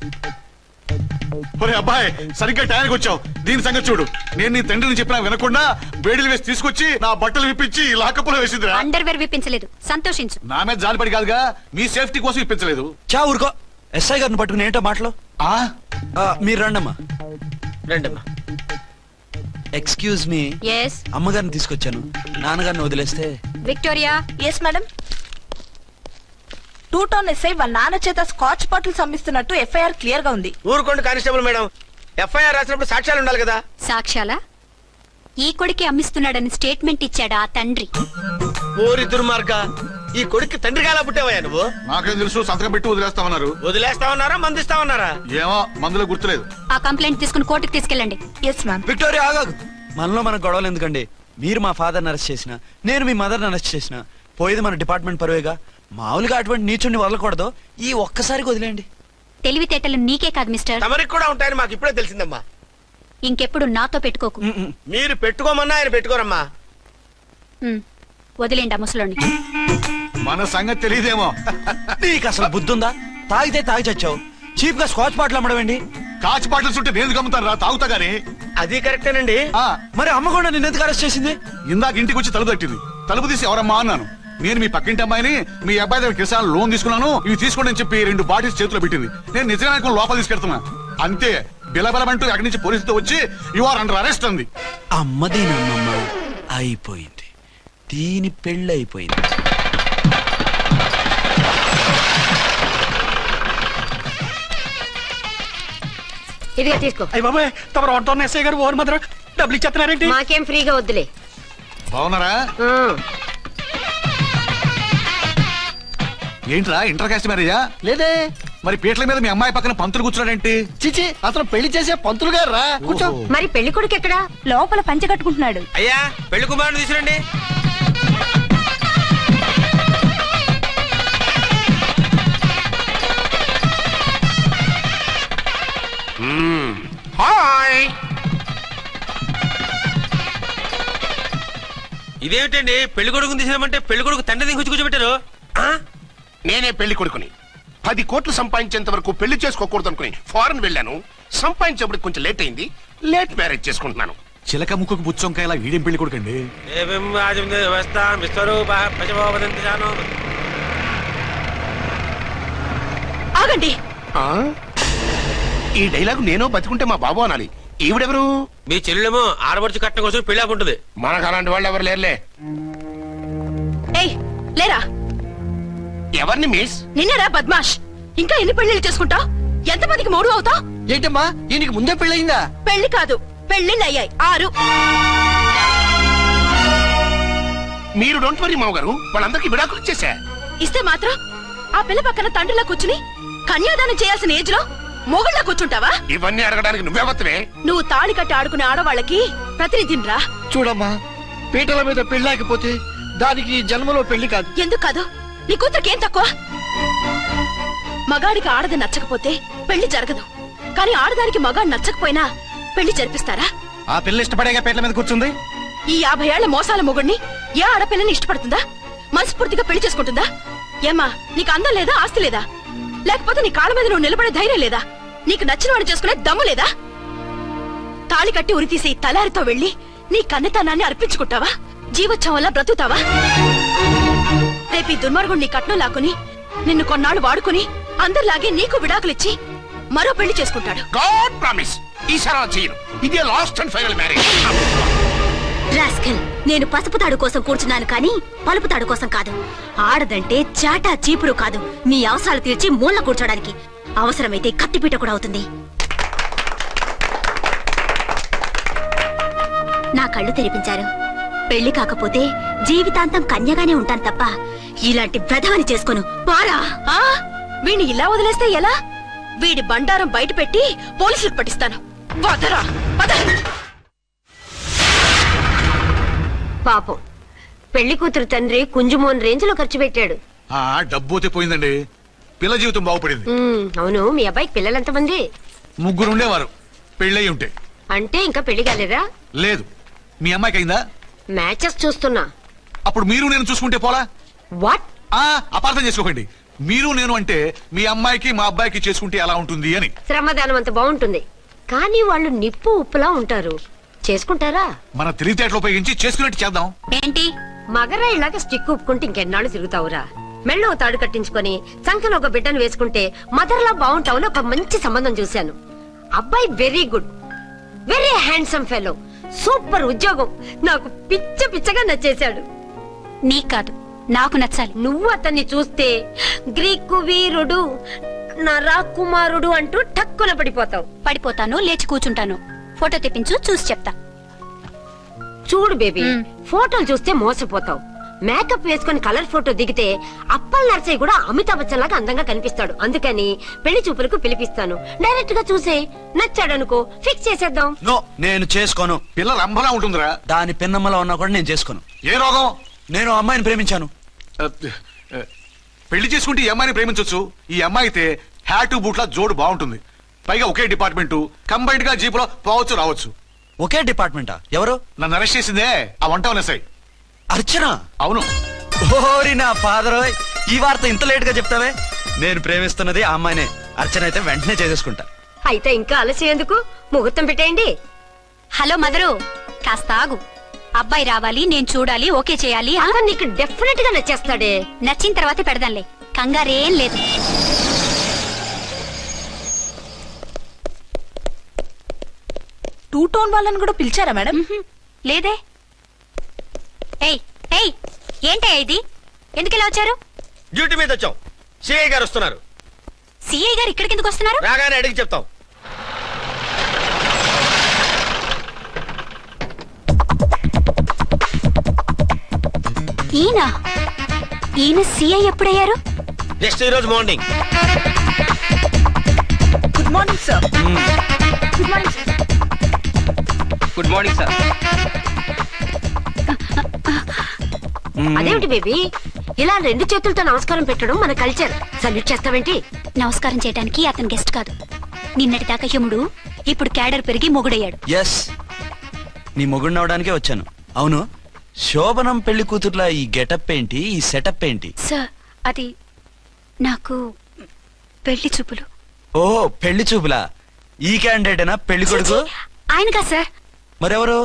ఒరే అబ్బాయి, సరిగ్గా టైంకి వచ్చావు. దీని సంగతి చూడు. నేను నీ తండ్రిని చెప్పినా వినకుండా వేడిలు వేసి తీసుకొచ్చి నా బట్టలు విప్పించి లాకప్పులో వేసిందిరా. అండర్వేర్ విప్పించలేదు, సంతోషించు. నా మీద జాలిపడి కాదుగా, మీ సేఫ్టీ కోసం ఇప్పించలేదు. చా ఊరుకో. ఎస్ఐ గారిని పట్టుకుని ఏంటో మాటలు. మీరు రండమ్మా. రండమ్మా. Excuse me. ఎస్. అమ్మగారిని తీసుకొచ్చాను. నాన్నగారిని వదిలేస్తే. Victoria. Yes madam. 2 town SI వాళ్ళ నాన్న చేత స్కాచ్ బాటిల్స్ అమ్మిస్తున్నట్టు ఎఫ్ఐఆర్ క్లియర్ గా ఉంది. ఊరుకోండి కానిస్టేబుల్ మేడం, ఎఫ్ఐఆర్ రాసినప్పుడు సాక్ష్యాలు ఉండాలి కదా. సాక్ష్యాలా? ఈ కొడుకే అమ్మిస్తున్నాడని స్టేట్మెంట్ ఇచ్చాడా ఆ తండ్రి? ఓరి దుర్మార్గ, ఈ కొడుక్కి తండ్రిగా ఎలా పుట్టావయ్యా నువ్వు? నాకేం తెలుసు, సంతకం పెట్టి వదిలేస్తామన్నారు. వదిలేస్తామన్నారా మందిస్తామన్నారా? ఏమో, మందులో గుర్తులేదు. ఆ కంప్లైంట్ తీసుకుని కోర్టుకు తీసుకెళ్ళండి. Yes ma'am. విక్టోరియా ఆగాగు. మనలో మన గొడవలు ఎందుకండి? మీరు మా ఫాదర్ని అరెస్ట్ చేసిన, నేను మీ మదర్ని అరెస్ట్ చేసిన, పోయేది మన డిపార్ట్మెంట్ పరువేగా. మామూలుగా అటువంటి నీచుని వదలకూడదు. ఈ ఒక్కసారికి వదిలేండి. తెలివితేటలు నీకే కాదు మిస్టర్, తమరికి కూడా ఉంటాయని మాకు ఇప్పుడే తెలిసిందమ్మా. ఇంకెప్పుడు నాతో పెట్టుకోకు. మీరు పెట్టుకోమన్నా ఆయన పెట్టుకోరమ్మా. వదిలేండి ఆ ముసలోని. మన సంగతి తెలియదేమో. నీకు అసలు బుద్ధుందా? తాగితే తాగి చచ్చావు. చీప్ గా స్కాచ్ బాటిల్ అమ్మడమేంటి? కాచి బాటలు చుట్టూ నేను గమ్ముతాను రా, తాగుతా గానీ. అది కరెక్టేనండి. మరి అమ్మ కూడా నిన్ను ఎందుకు అరెస్ట్ చేసింది? ఇందాక ఇంటికి వచ్చి తలుపు తట్టింది. తలుపు తీసి ఎవరమ్మా అన్నాను. నేను మీ పక్కింటి అమ్మాయిని, మీ అబ్బాయి దగ్గర కిసాన్ లోన్ తీసుకున్నాను, ఇవి తీసుకోండి అని చెప్పి 2 బాటిల్స్ చేతిలో పెట్టింది. నేను నిజంగా లోపల తీసుకెళ్తున్నా. అంతే, బిలబలమంటూ అక్కడి నుంచి పోలీసుతో వచ్చి యు ఆర్ అండర్ అరెస్ట్ అంది. అమ్మ దీనమ్మమ్మ అయిపోయింది. దీని పెళ్ళి అయిపోయింది. ఇదిగా తీసుకో. అయ్యి బాబాయ్, తమరు ఆటో ఎస్ఐ గారు ఓన్ మాత్రం డబ్బులు ఇచ్చేస్తున్నారేంటి? మాకేం ఫ్రీగా వద్దులే. బాగున్నారా? ఏంట్రా ఇంటర్ కాస్ట్ మ్యారేజా? లేదే. మరి పీటల మీద మీ అమ్మాయి పక్కన పంతులు కూర్చున్నాడేంటి? చిచి, అతను పెళ్లి చేసే పంతులు గారు రా. కూర్చో. మరి పెళ్లి కొడుకు ఎక్కడా? లోపల పంచె కట్టుకుంటున్నాడు. అయ్యా, పెళ్లి కుమారుని తీసుకురండి. హాయ్. ఇదేమిటండి, పెళ్లి కొడుకుని తీసినామంటే పెళ్లి కొడుకు తండ్రి దిగి కూర్చోబెట్టారు. నేనే పెళ్లి కొడుకుని. 10 కోట్లు సంపాదించేంత వరకు పెళ్లి చేసుకోకూడదు అనుకుని ఫారెన్ వెళ్ళాను. సంపాదించేప్పుడు కొంచెం లేట్ అయింది. లేట్ మ్యారేజ్ చేసుకుంటున్నాను. చిలక ముక్కుకు బుచ్చొంకాయలా వీడేం పెళ్లి కొడుకండి? ఆగండి. ఈ డైలాగ్ నేను బతికుంటే మా బాబు అనాలి. ఈవిడెవరు? మీ చెల్లెమో ఆడబడుచు కట్టడం కోసం పెళ్లి ఆపుంటది. మనకు అలాంటి వాళ్ళు ఎవరు లేరులే. ఏయ్ లేరా. ఎవరిని మిస్? నిన్నరా బద్మాష్. ఇంకా ఎన్ని పెళ్లిళ్ళు చేసుకుంటావు? ఎంతమందికి మూడు అవుతావు? ఏంటమ్మా, ఈయనకి ముందే పెళ్ళయిందా? పెళ్లి కాదు, పెళ్లిళ్ళు అయ్యాయి 6. మీరు డోంట్ వరీ మామగారు, వాళ్ళందరికీ విడాకులు ఇచ్చేసా. ఇస్తే మాత్రం ఆ పిల్ల పక్కన తండ్రిలా కూర్చుని కన్యాదానం చేయాల్సిన ఏజ్ లో మొగుళ్ళ కూర్చుంటావా? ఇవన్నీ అడగడానికి నువ్వెవత్తవే? నువ్వు తాళి కట్టి ఆడుకునే ఆడవాళ్ళకి ప్రతినిధిరా. చూడమ్మా, పీటల మీద పెళ్ళాకపోతే దానికి ఈ జన్మలో పెళ్లి కాదు. ఎందుకు కాదు? నీ కూతురికేం తక్కువ? మగాడికి ఆడది నచ్చకపోతే పెళ్లి జరగదు. కానీ ఆడదానికి మగాడు నచ్చకపోయినా పెళ్లి జరిపిస్తారా? ఆ పిల్ల ఇష్టపడేగా పీటల మీద కూర్చుంది. ఈ 50 ఏళ్ల మోసాల మొగుడిని ఏ ఆడపిల్లని ఇష్టపడుతుందా? మనస్ఫూర్తిగా పెళ్లి చేసుకుంటుందా? ఏమ్మా, నీకు అందం లేదా, ఆస్తి లేదా? లేకపోతే నీ కాళ్ళ మీద నువ్వు నిలబడే ధైర్యం లేదా? నీకు నచ్చిన వాడు చేసుకునే దమ్ము లేదా? తాళి కట్టి ఉరితీసే ఈ తలారితో వెళ్లి నీ కన్నెతనాన్ని అర్పించుకుంటావా? జీవోత్సవం వల్ల బ్రతుకుతావా? రేపు ఈ దుర్మార్గుడు నీ కట్నం లాక్కుని నిన్ను కొన్నాళ్ళు వాడుకుని అందరిలాగే నీకు విడాకులిచ్చి మరో పెళ్లి చేసుకుంటాడు. గాడ్ ప్రామిస్, ఈసారి చేయను. ఇదే last and final marriage. Rascal, నేను పసుపు తాడు కోసం కూర్చున్నాను కానీ పలుపు తాడు కోసం కాదు. ఆడదంటే చాటా చీపురు కాదు, నీ అవసరాలు తీర్చి మూల కూర్చోడానికి. అవసరమైతే కత్తిపీట కూడా అవుతుంది. నా కళ్ళు తెరిపించారు. పెళ్లి కాకపోతే జీవితాంతం కన్యగానే ఉంటాను తప్ప ఇలాంటి వెధవని చేసుకోను. పారా వీణ్ణి ఇలా వదిలేస్తే ఎలా? వీడి బండారం బయట పెట్టి పోలీసులకు పట్టిస్తాను. వదరా వద. పాపం పెళ్లి కూతురు తండ్రి కుంజుమోన్ రేంజ్ లో ఖర్చు పెట్టాడు. డబ్బు పోయిందండి, పిల్ల జీవితం బాగుపడింది. అవును, మీ అబ్బాయికి పిల్లలు ఎంతమంది? 3 ఉండేవారు, పెళ్ళయి ఉంటే. అంటే ఇంకా పెళ్లి కాలేదా? లేదు. మీ అమ్మాయికి అయిందా? మ్యాచెస్ చూస్తున్నా. అప్పుడు మీరు నేను చూసుకుంటే పోలా? వాట్? అపార్థం చేసుకోకండి. మీరు నేను అంటే మీ అమ్మాయికి మా అబ్బాయికి చేసుకుంటే ఎలా ఉంటుంది అని. శ్రమదానం అంత బాగుంటుంది, కానీ వాళ్ళు నిప్పు ఉప్పులా ఉంటారు. చేసుకుంటారా? మన తెలివితేటలు ఉపయోగించి చేసుకున్నట్టు చేద్దాం. ఏంటి మగరా ఇలాగ స్టిక్ ఉప్పుకుంటే ఇంకెన్నాళ్ళు తిరుగుతావురా? మెళ్ళో తాడు కట్టించుకొని సంఖ్యలో ఒక బిడ్డను వేసుకుంటే మదర్లా బాగుంటావుని ఒక మంచి సంబంధం చూశాను. అబ్బాయి very good, very handsome fellow, super ఉద్యోగం. నాకు పిచ్చగా నచ్చేశాడు. నీకు కాదు, నాకు నచ్చాలి. నువ్వు అతన్ని చూస్తే గ్రీకు వీరుడు, నా రాకుమారుడు అంటూ టక్కున పడిపోతావు. పడిపోతాను, లేచి కూర్చుంటాను. ఫోటో తెప్పించు, చూసి చెప్తా. చూడు బేబీ, ఫోటోలు చూస్తే మోసపోతావు. మేకప్ వేసుకుని కలర్ ఫోటో దిగితే అప్పల్ నర్సయ్య కూడా అమితాబ్ బచ్చన్ లాగా అందంగా కనిపిస్తాడు. అందుకని పెళ్లి చూపులకు పిలిపిస్తాను. డైరెక్ట్ గా చూసే నచ్చాడనుకో ఫిక్స్ చేసేద్దాం. నో, నేను చేసుకోను. పిల్ల రంభలా ఉంటుందిరా. దాని పిన్నమ్మలా ఉన్నా కూడా నేను చేసుకోను. ఏ రోగం? నేను ఆ అమ్మాయిని ప్రేమించాను. పెళ్లి చేసుకుంటే ఈ అమ్మాయిని ప్రేమించొచ్చు. ఈ అమ్మాయి అయితే హ్యాటు బూట్ల జోడు బాగుంటుంది. పైగా ఒకే డిపార్ట్మెంట్, కంబైన్డ్ గా జీపులో పోవచ్చు రావచ్చు. ఒకే డిపార్ట్మెంటా? ఎవరు? నన్ను అరెస్ట్ చేసిందే ఆ వంటవనసాయి. అర్చన? అవును. ఓరి నా ఫాదర్, ఈ వార్త ఇంత లేట్ గా చెప్తావే? నేను ప్రేమిస్తున్నది ఆ అమ్మాయినే. అర్చన అయితే వెంటనే చేసేసుకుంటా. అయితే ఇంకా ఆలస్యం ఎందుకు? ముహూర్తం పెట్టేయండి. హలో మదరు, కాస్త ఆగు. అబ్బాయి రావాలి, నేను చూడాలి, ఓకే చేయాలి. అతను నీకు డెఫినెట్ గా నచ్చేస్తాడే. నచ్చిన తర్వాతే పెడదాంలే, కంగారేం లేదు. టూ టోన్ వాళ్ళని కూడా పిలిచారా మేడం? లేదే. ఏయ్ ఏయ్, ఏంటయ్యా ఇది? ఎందుకు ఇలా వచ్చారు? డ్యూటీ మీద వచ్చాం. సిఐ గారు వస్తున్నారు. సిఐ గారు ఇక్కడికి ఎందుకు వస్తున్నారు? రాగానే అడిగి చెప్తాం. ఈయన సిఐ ఎప్పుడయ్యారు? నెక్స్ట్ ఈ రోజు morning. Good morning sir. Good morning sir. Good morning sir. అదేమిటి బేబీ, ఇలా 2 చేతులతో నమస్కారం పెట్టడం మన కల్చర్. సల్యూట్ చేస్తావేంటి? నమస్కారం చేయడానికి అతను గెస్ట్ కాదు. నిన్నటి దాకా యముడు, ఇప్పుడు క్యాడర్ పెరిగి మొగుడయ్యాడు. ఎస్, నీ మొగుడిని అవడానికే వచ్చాను. అవును, శోభనం పెళ్లి కూతుర్లా ఈ గెటప్ ఏంటి, ఈ సెటప్ ఏంటి? సార్, అది నాకు పెళ్లి చూపులు. ఓ, పెళ్లి చూపులా? ఈ క్యాండిడేటేనా పెళ్లి కొడుకు? ఆయనగా సార్. మరెవరు?